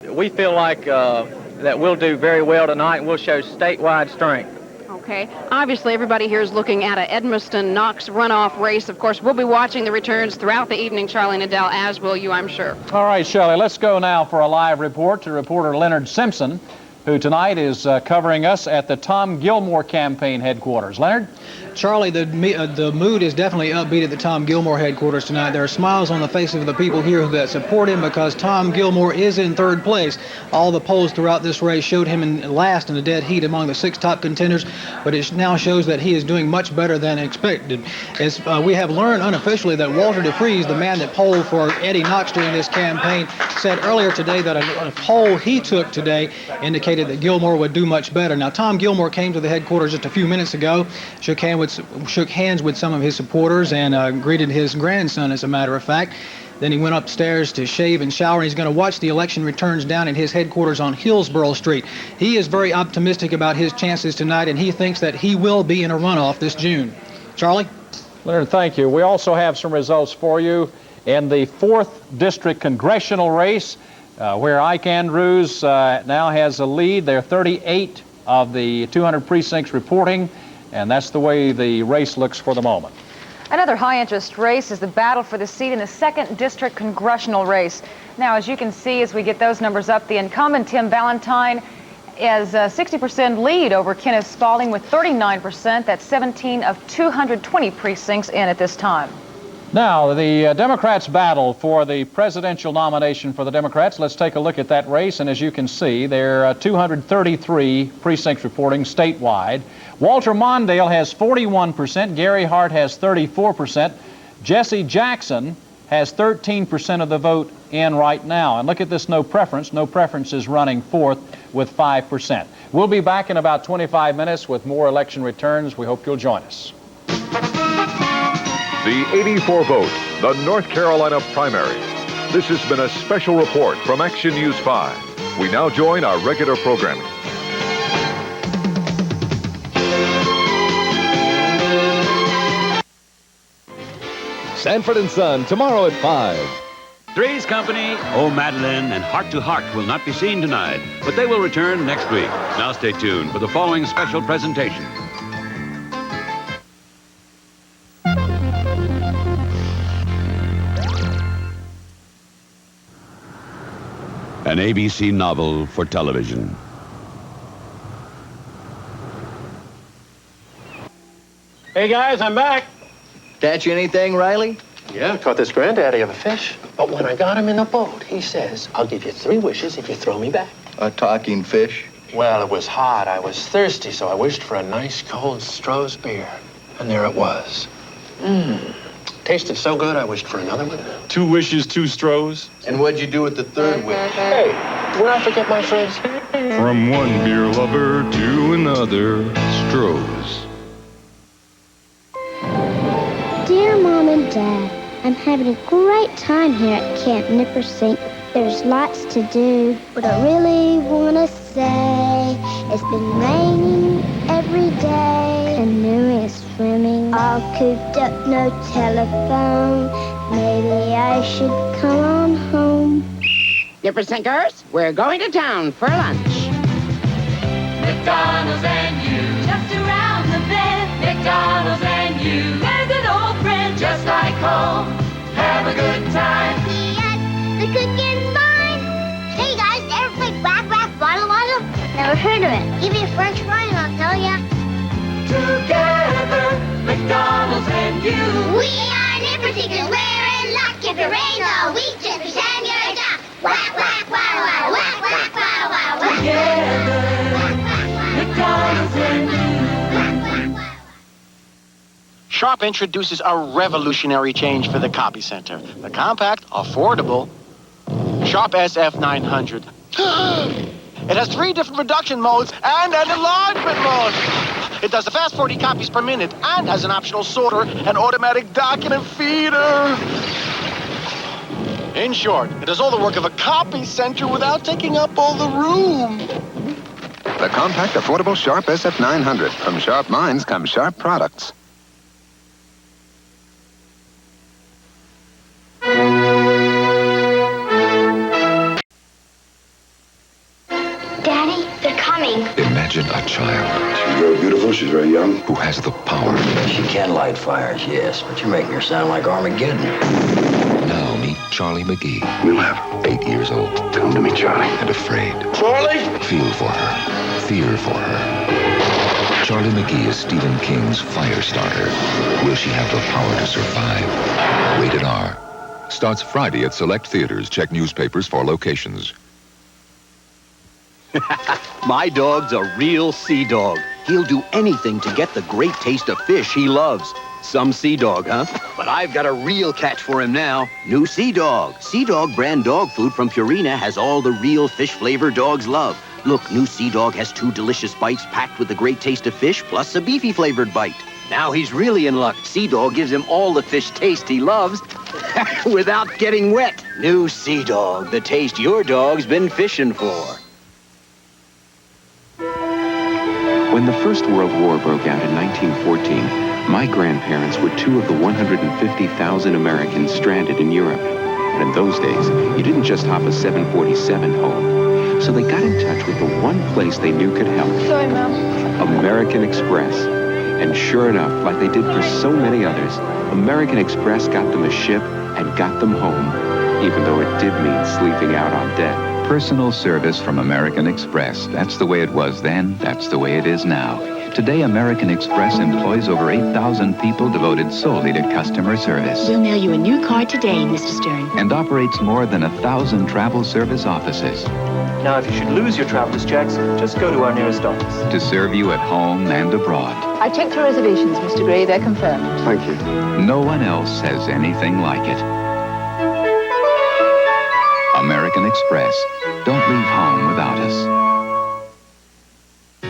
We feel like that we'll do very well tonight, and we'll show statewide strength. Okay. Obviously, everybody here is looking at a Edmiston-Knox runoff race. Of course, we'll be watching the returns throughout the evening, Charlie Nadell, as will you, I'm sure. All right, Shelley, let's go now for a live report to reporter Leonard Simpson, who tonight is covering us at the Tom Gilmore campaign headquarters. Leonard? Charlie, the mood is definitely upbeat at the Tom Gilmore headquarters tonight. There are smiles on the faces of the people here that support him because Tom Gilmore is in third place. All the polls throughout this race showed him in last in the dead heat among the 6 top contenders, but it now shows that he is doing much better than expected. As we have learned unofficially that Walter DeFries, the man that polled for Eddie Knox during this campaign, said earlier today that a poll he took today indicated that Gilmore would do much better. Now, Tom Gilmore came to the headquarters just a few minutes ago, shook hands with some of his supporters and greeted his grandson, as a matter of fact. Then he went upstairs to shave and shower, and he's going to watch the election returns down at his headquarters on Hillsborough Street. He is very optimistic about his chances tonight, and he thinks that he will be in a runoff this June. Charlie? Leonard, thank you. We also have some results for you in the 4th District Congressional race, where Ike Andrews now has a lead. There are 38 of the 200 precincts reporting, and that's the way the race looks for the moment. Another high-interest race is the battle for the seat in the 2nd District Congressional race. Now, as you can see, as we get those numbers up, the incumbent, Tim Valentine, is a 60% lead over Kenneth Spalding with 39%. That's 17 of 220 precincts in at this time. Now, the Democrats battle for the presidential nomination for the Democrats. Let's take a look at that race, and as you can see, there are 233 precincts reporting statewide. Walter Mondale has 41%, Gary Hart has 34%, Jesse Jackson has 13% of the vote in right now. And look at this no preference. No preference is running 4th with 5%. We'll be back in about 25 minutes with more election returns. We hope you'll join us. The 84 vote, the North Carolina primary. This has been a special report from Action News 5. We now join our regular programming. Sanford and Son, tomorrow at 5. Three's Company, Oh Madeline, and Heart to Heart will not be seen tonight, but they will return next week. Now stay tuned for the following special presentation. An ABC novel for television. Hey guys, I'm back. Catch anything, Riley? Yeah, caught this granddaddy of a fish. But when I got him in a boat, he says, I'll give you 3 wishes if you throw me back. A talking fish? Well, it was hot. I was thirsty, so I wished for a nice cold Stroh's beer. And there it was. Tasted so good, I wished for another one. 2 wishes, 2 Strohs. And what'd you do with the 3rd wish? Hey, when I forget my phrase? From one beer lover to another, Strohs. Dear Mom and Dad, I'm having a great time here at Camp Nippersink. There's lots to do, but I really want to say it's been raining every day. Canoeing, swimming, all cooped up, no telephone. Maybe I should come on home. Nippersinkers, we're going to town for lunch. McDonald's and you, just around the bend. McDonald's and you, they're good old friends, just like home. Have a good time. Yes, the cooking's fine. Hey guys, ever play Whack Whack Waddle Waddle? Never heard of it. Give me a French fry and I'll tell ya. Together, McDonald's and you. We are Nippersinkers, we're in luck. If it rains all week, just pretend you're a duck. Whack Whack Waddle Waddle, Whack Whack Waddle Waddle. Together, McDonald's and you. Sharp introduces a revolutionary change for the copy center. The compact, affordable Sharp SF900. It has 3 different reduction modes and an enlargement mode. It does a fast 40 copies per minute and has an optional sorter and automatic document feeder. In short, it does all the work of a copy center without taking up all the room. The compact, affordable Sharp SF900. From Sharp Minds come Sharp products. Johnny. Imagine a child. She's very beautiful, she's very young. Who has the power. She can light fires, yes, but you're making her sound like Armageddon. Now meet Charlie McGee. We'll have 8 years old. Come to me, Charlie. And afraid. Charlie! Feel for her. Fear for her. Charlie McGee is Stephen King's fire starter. Will she have the power to survive? Rated R. Starts Friday at select theaters. Check newspapers for locations. My dog's a real sea dog. He'll do anything to get the great taste of fish he loves. Some sea dog, huh? But I've got a real catch for him now. New Sea Dog. Sea Dog brand dog food from Purina has all the real fish flavor dogs love. Look, New Sea Dog has 2 delicious bites packed with the great taste of fish, plus a beefy flavored bite. Now he's really in luck. Sea Dog gives him all the fish taste he loves without getting wet. New Sea Dog, the taste your dog's been fishing for. When the First World War broke out in 1914, my grandparents were 2 of the 150,000 Americans stranded in Europe. But in those days, you didn't just hop a 747 home. So they got in touch with the one place they knew could help. Sorry, Mom. American Express. And sure enough, like they did for so many others, American Express got them a ship and got them home, even though it did mean sleeping out on deck. Personal service from American Express. That's the way it was then. That's the way it is now. Today, American Express employs over 8,000 people devoted solely to customer service. We'll mail you a new card today, Mr. Stern. And operates more than 1,000 travel service offices. Now, if you should lose your traveler's checks, just go to our nearest office. To serve you at home and abroad. I checked your reservations, Mr. Gray. They're confirmed. Thank you. No one else has anything like it. American Express. Don't leave home without us.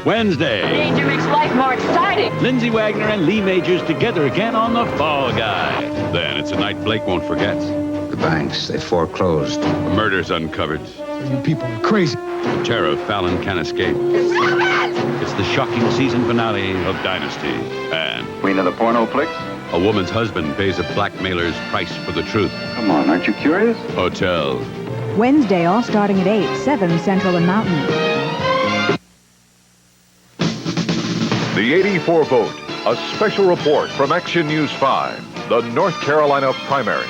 Wednesday. Danger makes life more exciting. Lindsay Wagner and Lee Majors together again on The Fall Guy. Then it's a night Blake won't forget. The banks, they foreclosed. The murders uncovered. You people are crazy. The terror Fallon can't escape. It's the shocking season finale of Dynasty. And Queen of the porno flicks? a woman's husband pays a blackmailer's price for the truth. Come on, aren't you curious? Hotel. Wednesday, all starting at 8, 7 Central and Mountain. The 84 vote, a special report from Action News 5, the North Carolina primary.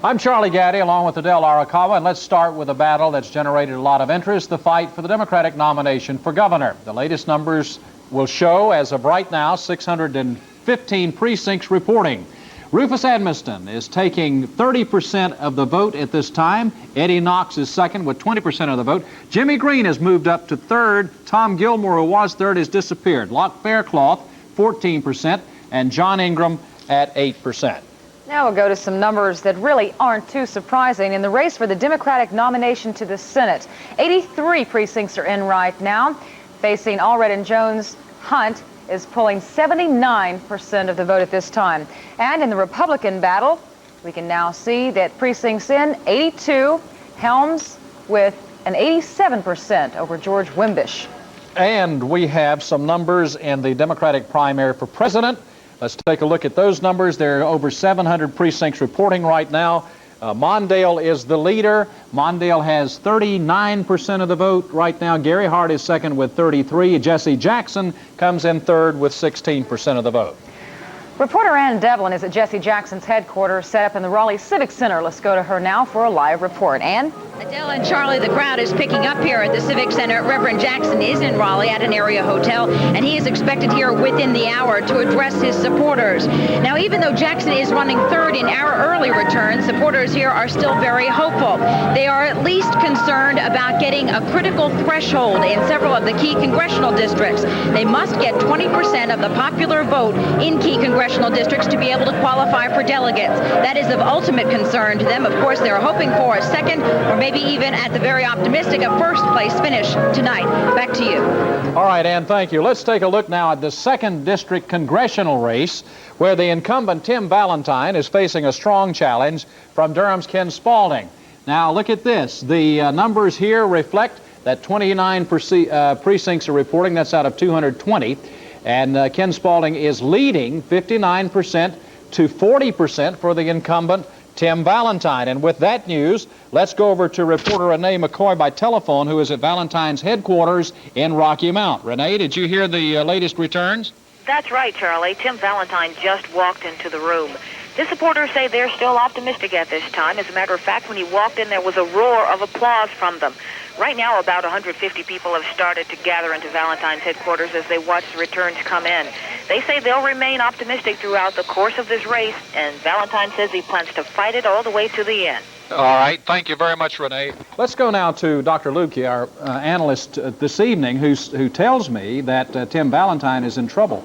I'm Charlie Gaddy, along with Adele Arakawa, and let's start with a battle that's generated a lot of interest, the fight for the Democratic nomination for governor. The latest numbers will show, as of right now, 615 precincts reporting. Rufus Edmiston is taking 30% of the vote at this time. Eddie Knox is second with 20% of the vote. Jimmy Green has moved up to third. Tom Gilmore, who was third, has disappeared. Locke Faircloth, 14%, and John Ingram at 8%. Now we'll go to some numbers that really aren't too surprising. In the race for the Democratic nomination to the Senate, 83 precincts are in right now. Facing Allred and Jones, Hunt is pulling 79% of the vote at this time. And in the Republican battle, we can now see that precincts in 82, Helms with an 87% over George Wimbish. And we have some numbers in the Democratic primary for president. Let's take a look at those numbers. There are over 700 precincts reporting right now. Mondale is the leader. Mondale has 39% of the vote right now. Gary Hart is second with 33. Jesse Jackson comes in third with 16% of the vote. Reporter Ann Devlin is at Jesse Jackson's headquarters set up in the Raleigh Civic Center. Let's go to her now for a live report. Ann? Adele and Charlie, the crowd is picking up here at the Civic Center. Reverend Jackson is in Raleigh at an area hotel, and he is expected here within the hour to address his supporters. Now, even though Jackson is running third in our early return, supporters here are still very hopeful. They are at least concerned about getting a critical threshold in several of the key congressional districts. They must get 20% of the popular vote in key congressional districts to be able to qualify for delegates. That is of ultimate concern to them. Of course, they're hoping for a second or maybe even at the very optimistic a first place finish tonight. Back to you. All right, Ann, thank you. Let's take a look now at the 2nd District congressional race, where the incumbent Tim Valentine is facing a strong challenge from Durham's Ken Spalding. Now, look at this. The numbers here reflect that 29 precincts are reporting. That's out of 220. And Ken Spalding is leading 59% to 40% for the incumbent Tim Valentine. And with that news, let's go over to reporter Renee McCoy by telephone, who is at Valentine's headquarters in Rocky Mount. Renee, did you hear the latest returns? That's right, Charlie. Tim Valentine just walked into the room. The supporters say they're still optimistic at this time. As a matter of fact, when he walked in, there was a roar of applause from them. Right now, about 150 people have started to gather into Valentine's headquarters as they watch the returns come in. They say they'll remain optimistic throughout the course of this race, and Valentine says he plans to fight it all the way to the end. All right. Thank you very much, Renee. Let's go now to Dr. Lukey, our analyst this evening, who tells me that Tim Valentine is in trouble.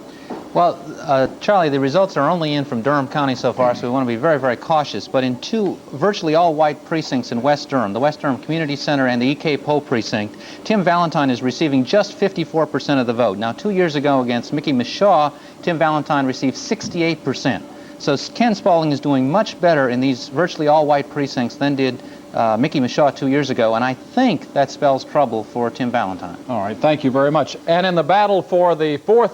Well, Charlie, the results are only in from Durham County so far, so we want to be very, very cautious. But in two virtually all-white precincts in West Durham, the West Durham Community Center and the E.K. Poe precinct, Tim Valentine is receiving just 54% of the vote. Now, 2 years ago against Mickey Mishaw, Tim Valentine received 68%. So Ken Spaulding is doing much better in these virtually all-white precincts than did Mickey Mishaw 2 years ago, and I think that spells trouble for Tim Valentine. All right, thank you very much. And in the battle for the 4th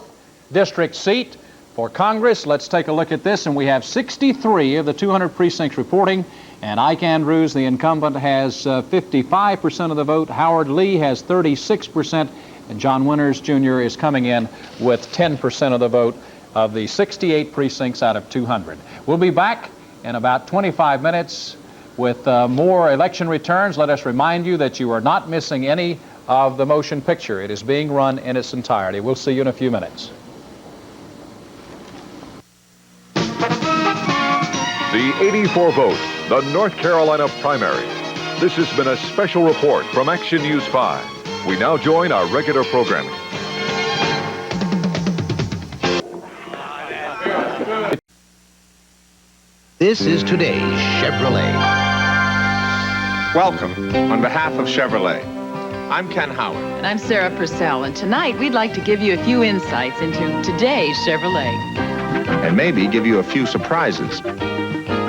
district seat for Congress, let's take a look at this, and we have 63 of the 200 precincts reporting, and Ike Andrews, the incumbent, has 55% of the vote. Howard Lee has 36%, and John Winters Jr. is coming in with 10% of the vote of the 68 precincts out of 200. We'll be back in about 25 minutes with more election returns. Let us remind you that you are not missing any of the motion picture. It is being run in its entirety. We'll see you in a few minutes. The 84 vote, the North Carolina primary. This has been a special report from Action News 5. We now join our regular programming. This is today's Chevrolet. Welcome on behalf of Chevrolet. I'm Ken Howard. And I'm Sarah Purcell, and tonight we'd like to give you a few insights into today's Chevrolet. And maybe give you a few surprises.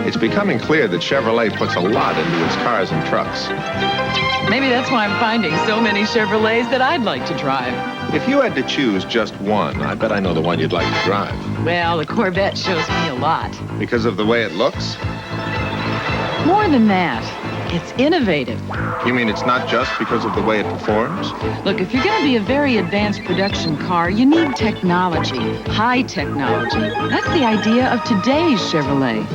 It's becoming clear that Chevrolet puts a lot into its cars and trucks. Maybe that's why I'm finding so many Chevrolets that I'd like to drive. If you had to choose just one, I bet I know the one you'd like to drive. Well, the Corvette shows me a lot. Because of the way it looks? More than that, it's innovative. You mean it's not just because of the way it performs? Look, if you're going to be a very advanced production car, you need technology, high technology. That's the idea of today's Chevrolet.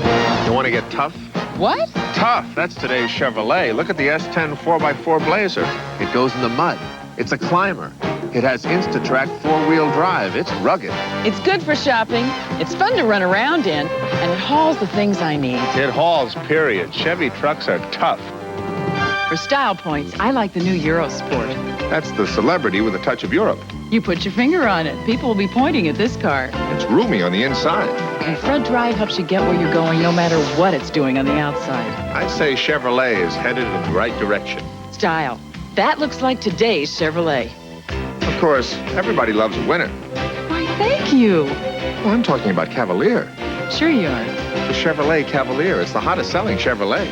You want to get tough? What? Tough, that's today's Chevrolet. Look at the S10 4x4 Blazer. It goes in the mud. It's a climber. It has Instatrack 4-wheel drive. It's rugged. It's good for shopping. It's fun to run around in, and it hauls the things I need. It hauls, period. Chevy trucks are tough. For style points, I like the new Eurosport. That's the celebrity with a touch of Europe. You put your finger on it. People will be pointing at this car. It's roomy on the inside. And front drive helps you get where you're going no matter what it's doing on the outside. I'd say Chevrolet is headed in the right direction. Style. That looks like today's Chevrolet. Of course, everybody loves a winner. Why, thank you. Well, I'm talking about Cavalier. Sure you are. The Chevrolet Cavalier. It's the hottest selling Chevrolet.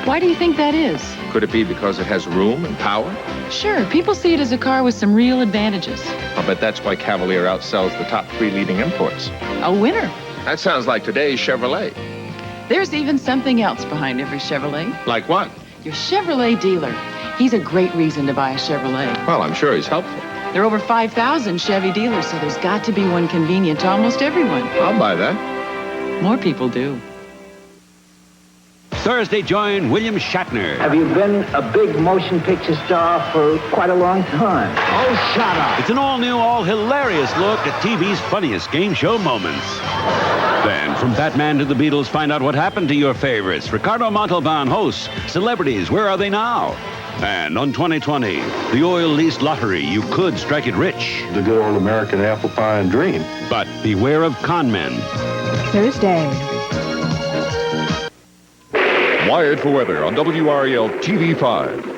Why do you think that is? Could it be because it has room and power? Sure, people see it as a car with some real advantages. I'll bet that's why Cavalier outsells the top 3 leading imports. A winner. That sounds like today's Chevrolet. There's even something else behind every Chevrolet. Like what? Your Chevrolet dealer. He's a great reason to buy a Chevrolet. Well, I'm sure he's helpful. There are over 5,000 Chevy dealers, so there's got to be one convenient to almost everyone. I'll buy that. More people do. Thursday, join William Shatner. Have you been a big motion picture star for quite a long time? Oh, shut up. It's an all-new, all-hilarious look at TV's funniest game show moments. Then, from Batman to the Beatles, find out what happened to your favorites. Ricardo Montalban hosts Celebrities, Where Are They Now? And on 2020, the oil lease lottery, you could strike it rich. The good old American apple pie and dream. But beware of con men. Thursday. Wired for weather on WRAL TV5.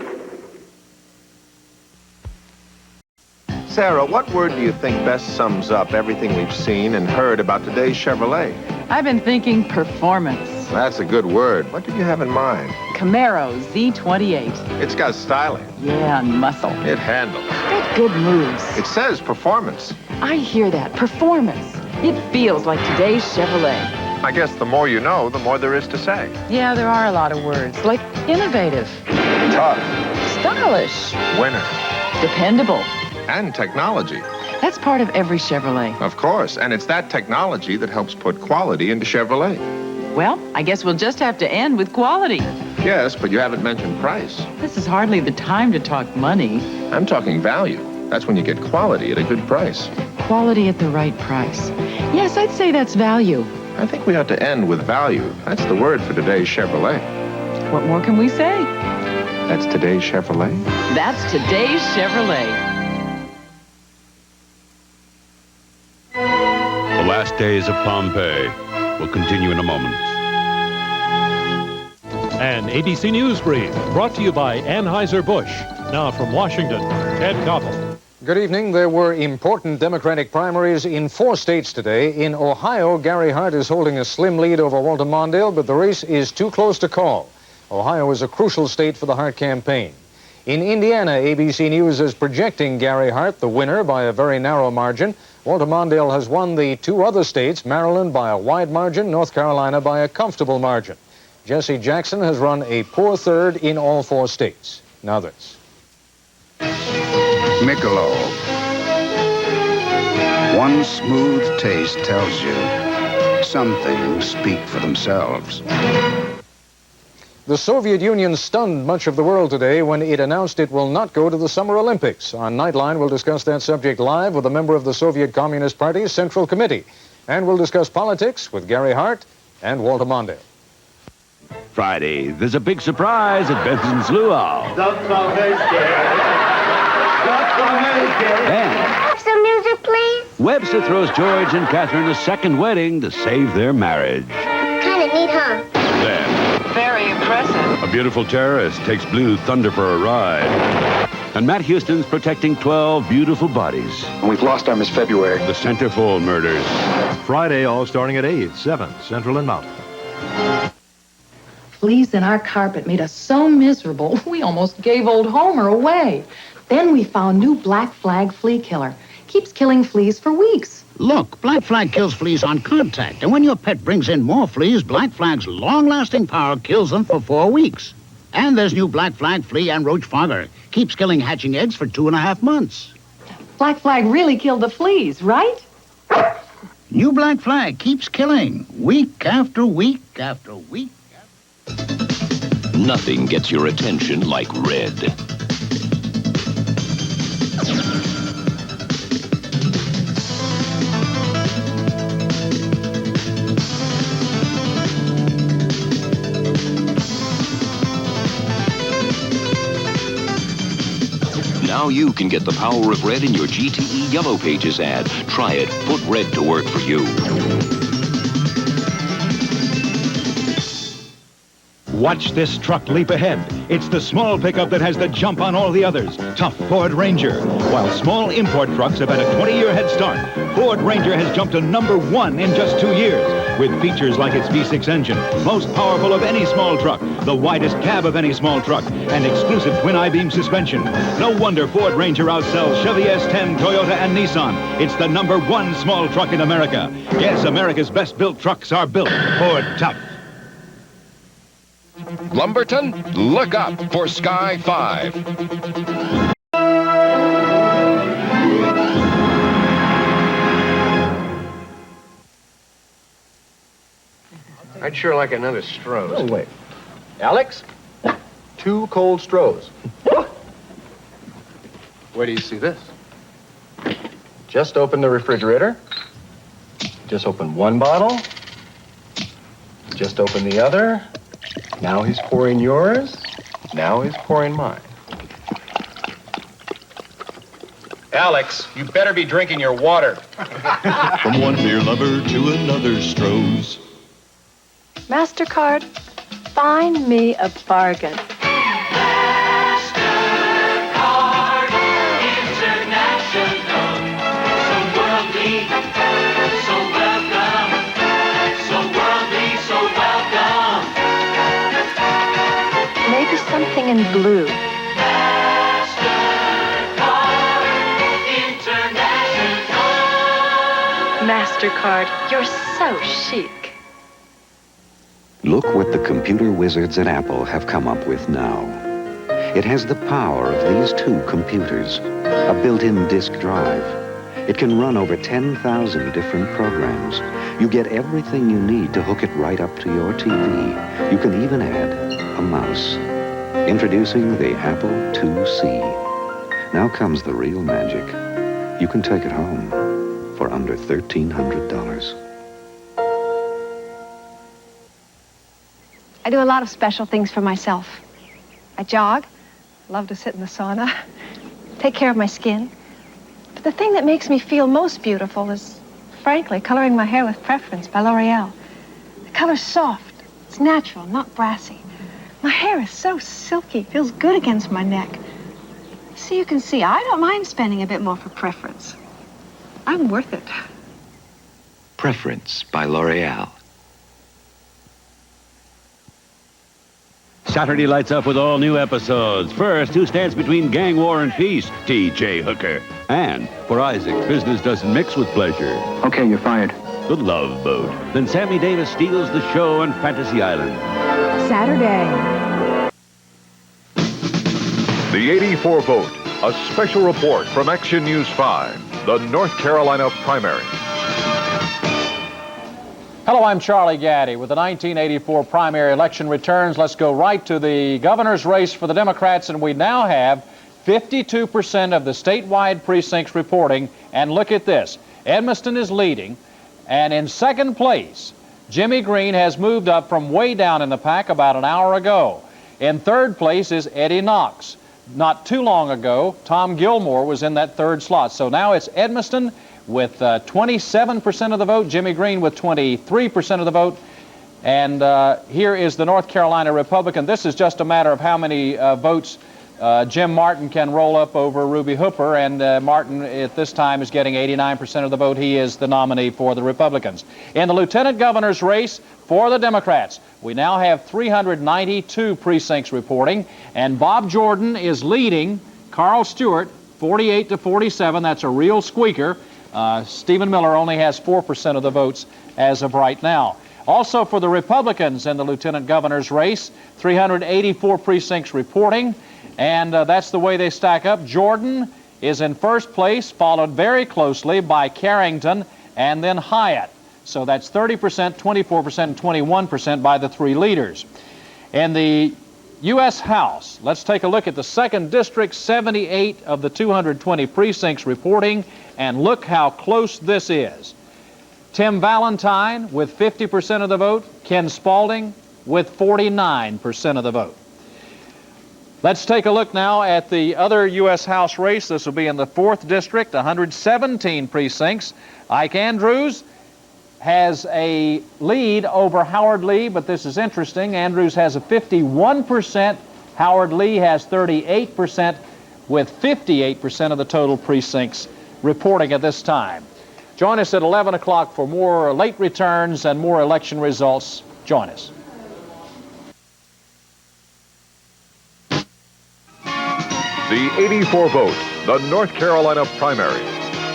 Sarah, what word do you think best sums up everything we've seen and heard about today's Chevrolet? I've been thinking performance. That's a good word. What did you have in mind? Camaro Z28. It's got styling. Yeah, and muscle. It handles. Got good moves. It says performance. I hear that. Performance. It feels like today's Chevrolet. I guess the more you know, the more there is to say. Yeah, there are a lot of words, like innovative, Tough. stylish, Winner. dependable. And technology. That's part of every Chevrolet. Of course, and it's that technology that helps put quality into Chevrolet. Well, I guess we'll just have to end with quality. Yes, but you haven't mentioned price. This is hardly the time to talk money. I'm talking value. That's when you get quality at a good price. Quality at the right price. Yes, I'd say that's value. I think we ought to end with value. That's the word for today's Chevrolet. What more can we say? That's today's Chevrolet. That's today's Chevrolet. The last days of Pompeii will continue in a moment. An ABC News Brief brought to you by Anheuser-Busch. Now from Washington, Ted Koppel. Good evening. There were important Democratic primaries in 4 states today. In Ohio, Gary Hart is holding a slim lead over Walter Mondale, but the race is too close to call. Ohio is a crucial state for the Hart campaign. In Indiana, ABC News is projecting Gary Hart the winner by a very narrow margin. Walter Mondale has won the 2 other states, Maryland by a wide margin, North Carolina by a comfortable margin. Jesse Jackson has run a poor third in all 4 states. Now this. Michelob. One smooth taste tells you some things speak for themselves. The Soviet Union stunned much of the world today when it announced it will not go to the Summer Olympics. On Nightline, we'll discuss that subject live with a member of the Soviet Communist Party's Central Committee. And we'll discuss politics with Gary Hart and Walter Mondale. Friday, there's a big surprise at Benson's Luau. Then, Have some music, please. Webster throws George and Catherine a second wedding to save their marriage. Kind of neat, huh? Then, Very impressive. a beautiful terrorist takes Blue Thunder for a ride. And Matt Houston's protecting 12 beautiful bodies. And we've lost our Miss February. The Centerfold murders. Friday, all starting at 8, 7th, Central and Mountain. Fleas in our carpet made us so miserable, we almost gave old Homer away. Then we found new Black Flag flea killer. Keeps killing fleas for weeks. Look, Black Flag kills fleas on contact. And when your pet brings in more fleas, Black Flag's long-lasting power kills them for 4 weeks. And there's new Black Flag flea and roach fogger. Keeps killing hatching eggs for 2.5 months. Black Flag really killed the fleas, right? New Black Flag keeps killing week after week after week. Nothing gets your attention like red. Now you can get the power of red in your GTE Yellow Pages ad. Try it. Put red to work for you. Watch this truck leap ahead. It's the small pickup that has the jump on all the others. Tough Ford Ranger. While small import trucks have had a 20-year head start, Ford Ranger has jumped to #1 in just 2 years. With features like its V6 engine, most powerful of any small truck, the widest cab of any small truck, and exclusive twin I-beam suspension. No wonder Ford Ranger outsells Chevy S10, Toyota, and Nissan. It's the #1 small truck in America. Yes, America's best-built trucks are built Ford Tough. Lumberton, look up for Sky 5. I'd sure like another Stroh's. Oh, wait. Alex? 2 cold Stroh's. Where do you see this? Just open the refrigerator. Just open one bottle. Just open the other. Now he's pouring yours. Now he's pouring mine. Alex, you better be drinking your water. From one beer lover to another Stroh's. MasterCard, find me a bargain. MasterCard International. So worldly, so welcome. So worldly, so welcome. Maybe something in blue. MasterCard International. MasterCard, you're so chic. Look what the computer wizards at Apple have come up with now. It has the power of these two computers, a built-in disk drive. It can run over 10,000 different programs. You get everything you need to hook it right up to your TV. You can even add a mouse. Introducing the Apple IIc. Now comes the real magic. You can take it home for under $1,300. I do a lot of special things for myself. I jog, love to sit in the sauna, take care of my skin. But the thing that makes me feel most beautiful is, frankly, coloring my hair with Preference by L'Oreal. The color's soft, it's natural, not brassy. My hair is so silky, feels good against my neck. So you can see, I don't mind spending a bit more for Preference. I'm worth it. Preference by L'Oreal. Saturday lights up with all new episodes. First, who stands between gang war and peace? T.J. Hooker. And for Isaac, business doesn't mix with pleasure. Okay, you're fired. The Love Boat. Then Sammy Davis steals the show on Fantasy Island. Saturday. The 84 vote, a special report from Action News 5, the North Carolina primary. Hello, I'm Charlie Gaddy. With the 1984 primary election returns, let's go right to the governor's race for the Democrats, and we now have 52% of the statewide precincts reporting. And look at this. Edmiston is leading, and in second place, Jimmy Green has moved up from way down in the pack about an hour ago. In third place is Eddie Knox. Not too long ago, Tom Gilmore was in that third slot. So now it's Edmiston with 27% of the vote, Jimmy Green with 23% of the vote. And here is the North Carolina Republican. This is just a matter of how many votes Jim Martin can roll up over Ruby Hooper, and Martin at this time is getting 89% of the vote. He is the nominee for the Republicans. In the lieutenant governor's race for the Democrats, we now have 392 precincts reporting, and Bob Jordan is leading Carl Stewart 48 to 47. That's a real squeaker. Stephen Miller only has 4% of the votes as of right now. Also for the Republicans in the lieutenant governor's race, 384 precincts reporting, and that's the way they stack up. Jordan is in first place, followed very closely by Carrington and then Hyatt. So that's 30%, 24%, and 21% by the three leaders. In the U.S. House, let's take a look at the 2nd District, 78 of the 220 precincts reporting, and look how close this is. Tim Valentine with 50% of the vote, Ken Spalding with 49% of the vote. Let's take a look now at the other U.S. House race. This will be in the 4th District, 117 precincts. Ike Andrews has a lead over Howard Lee, but this is interesting. Andrews has a 51%. Howard Lee has 38%, with 58% of the total precincts reporting at this time. Join us at 11 o'clock for more late returns and more election results. Join us. The 84 vote, the North Carolina primary.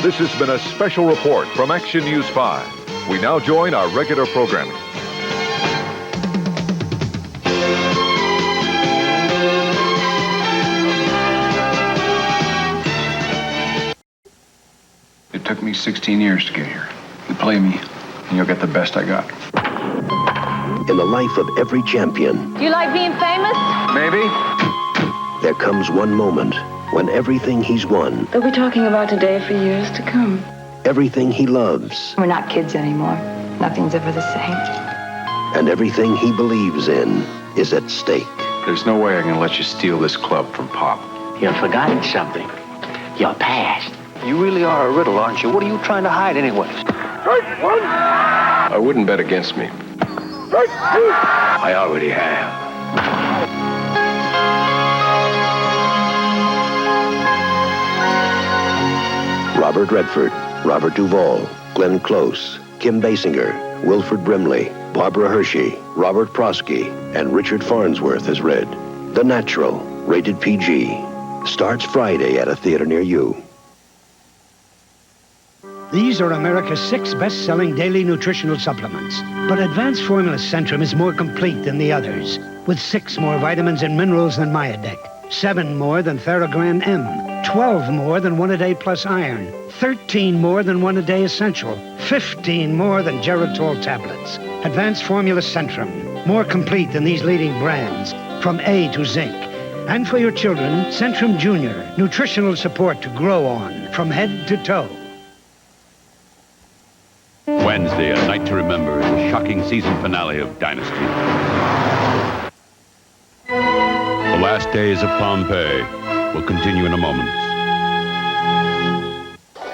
This has been a special report from Action News 5. We now join our regular programming. It took me 16 years to get here. You play me, and you'll get the best I got. In the life of every champion, Do you like being famous? Maybe. there comes one moment when everything he's won, They'll be talking about today for years to come. everything he loves, We're not kids anymore. Nothing's ever the same. and everything he believes in is at stake. There's no way I can let you steal this club from Pop. You've forgotten something. Your past. You really are a riddle, aren't you? What are you trying to hide anyways? I wouldn't bet against me. I already have. Robert Redford, Robert Duvall, Glenn Close, Kim Basinger, Wilford Brimley, Barbara Hershey, Robert Prosky, and Richard Farnsworth has read The Natural, rated PG. Starts Friday at a theater near you. These are America's 6 best-selling daily nutritional supplements. But Advanced Formula Centrum is more complete than the others, with 6 more vitamins and minerals than Myadec, 7 more than Theragran M, 12 more than 1-A-Day Plus Iron, 13 more than 1-A-Day Essential, 15 more than Geritol tablets. Advanced Formula Centrum, more complete than these leading brands, from A to Zinc. And for your children, Centrum Junior, nutritional support to grow on, from head to toe. Wednesday, a night to remember, the shocking season finale of Dynasty. The last days of Pompeii will continue in a moment.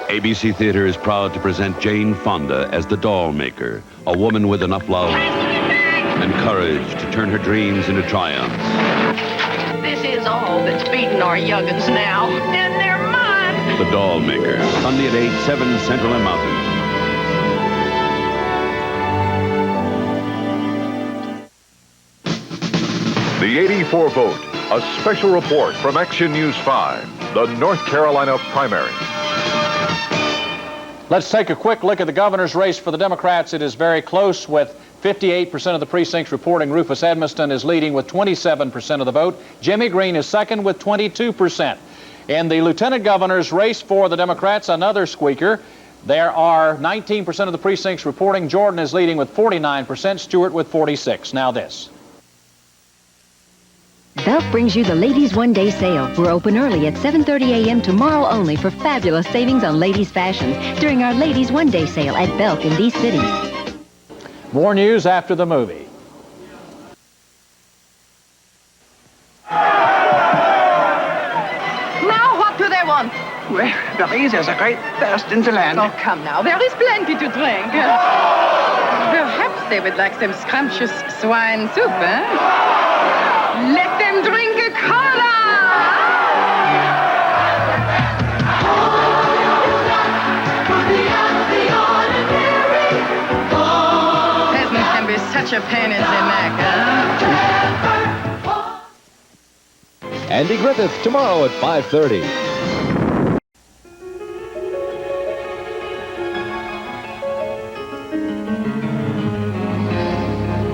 ABC Theater is proud to present Jane Fonda as the doll maker, a woman with enough love and courage to turn her dreams into triumphs. This is all that's beating our young'uns now, and they're mine. The Doll Maker, Sunday at 8, 7 Central and Mountain. The 84 vote, a special report from Action News 5, the North Carolina primary. Let's take a quick look at the governor's race for the Democrats. It is very close, with 58% of the precincts reporting Rufus Edmonston is leading with 27% of the vote. Jimmy Green is second with 22%. In the lieutenant governor's race for the Democrats, another squeaker. There are 19% of the precincts reporting Jordan is leading with 49%, Stewart with 46%. Now this. Belk brings you the Ladies One Day Sale. We're open early at 7:30 a.m. tomorrow only for fabulous savings on ladies' fashions during our Ladies One Day Sale at Belk in these cities. More news after the movie. Now, what do they want? Well, Paris has a great thirst in the land. Oh, come now. There is plenty to drink. Perhaps they would like some scrumptious swine soup, eh? Let them drink a cola! Peasants can be such a pain in the neck, huh? Andy Griffith tomorrow at 5:30.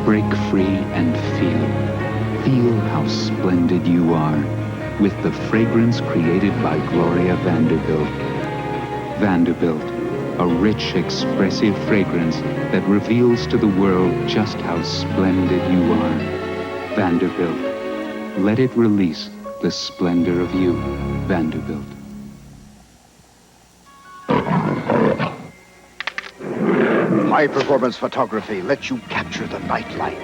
Break free and feel. Feel how splendid you are with the fragrance created by Gloria Vanderbilt. Vanderbilt, a rich, expressive fragrance that reveals to the world just how splendid you are. Vanderbilt, let it release the splendor of you. Vanderbilt. High-performance photography lets you capture the nightlife.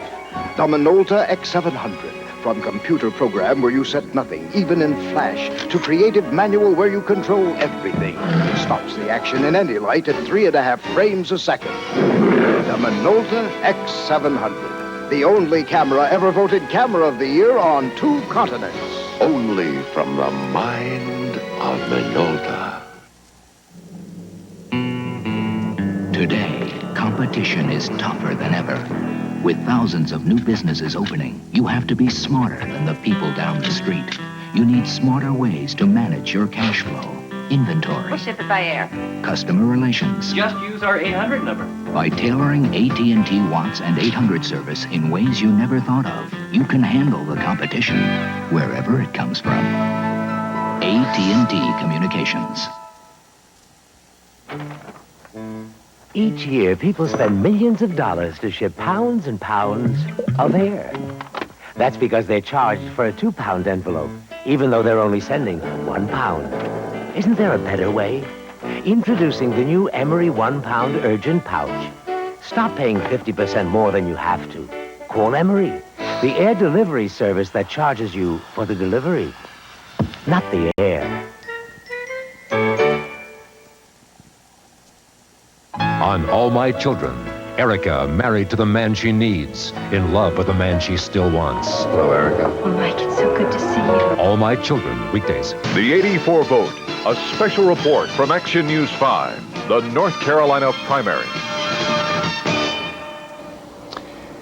The Minolta X700, from computer program where you set nothing, even in flash, to creative manual where you control everything. Stops the action in any light at 3.5 frames a second. The Minolta X700, the only camera ever voted Camera of the Year on 2 continents. Only from the mind of Minolta. Today, competition is tougher than ever. With thousands of new businesses opening, you have to be smarter than the people down the street. You need smarter ways to manage your cash flow, inventory, We'll ship it by air. customer relations. Just use our 800 number. By tailoring AT&T Watts and 800 service in ways you never thought of, you can handle the competition wherever it comes from. AT&T Communications. Each year, people spend millions of dollars to ship pounds and pounds of air. That's because they're charged for a 2-pound envelope, even though they're only sending 1 pound. Isn't there a better way? Introducing the new Emery 1-pound urgent pouch. Stop paying 50% more than you have to. Call Emery, the air delivery service that charges you for the delivery, not the air. On All My Children, Erica married to the man she needs, in love with the man she still wants. Hello, Erica. Oh, Mike, it's so good to see you. All My Children, weekdays. The 84 vote, a special report from Action News 5, the North Carolina primary.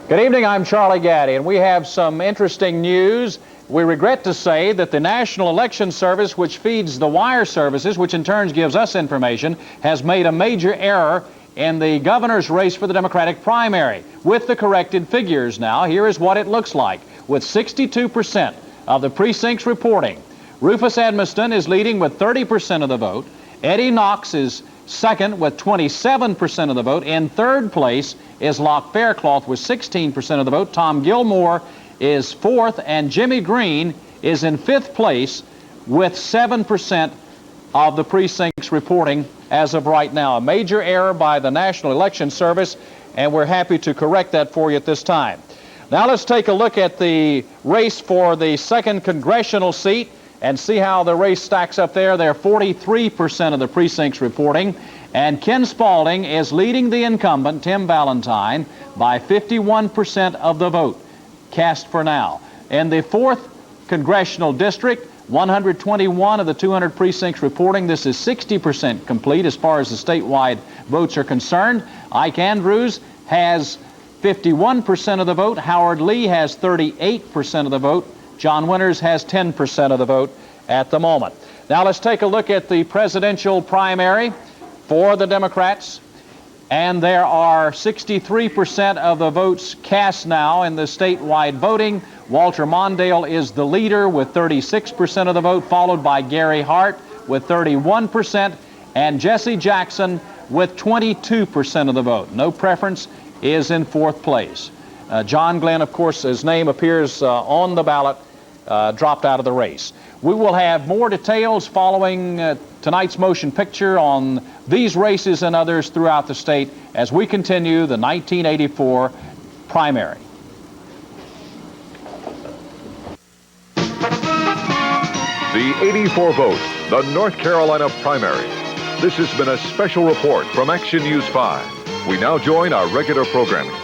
Good evening, I'm Charlie Gaddy, and we have some interesting news. We regret to say that the National Election Service, which feeds the wire services, which in turn gives us information, has made a major error in the governor's race for the Democratic primary. With the corrected figures now, here is what it looks like. With 62% of the precincts reporting, Rufus Edmiston is leading with 30% of the vote. Eddie Knox is second with 27% of the vote. In third place is Locke Faircloth with 16% of the vote. Tom Gilmore is fourth, and Jimmy Green is in fifth place with 7% of the precincts reporting as of right now. A major error by the National Election Service, and we're happy to correct that for you at this time. Now let's take a look at the race for the 2nd congressional seat and see how the race stacks up there. There are 43% of the precincts reporting, and Ken Spalding is leading the incumbent, Tim Valentine, by 51% of the vote cast for now. In the 4th congressional district, 121 of the 200 precincts reporting. This is 60% complete as far as the statewide votes are concerned. Ike Andrews has 51% of the vote. Howard Lee has 38% of the vote. John Winters has 10% of the vote at the moment. Now let's take a look at the presidential primary for the Democrats. And there are 63% of the votes cast now in the statewide voting. Walter Mondale is the leader with 36% of the vote, followed by Gary Hart with 31%, and Jesse Jackson with 22% of the vote. No preference is in fourth place. John Glenn, of course, his name appears on the ballot, dropped out of the race. We will have more details following tonight's motion picture on these races and others throughout the state as we continue the 1984 primary. The 84 vote, the North Carolina primary. This has been a special report from Action News 5. We now join our regular programming.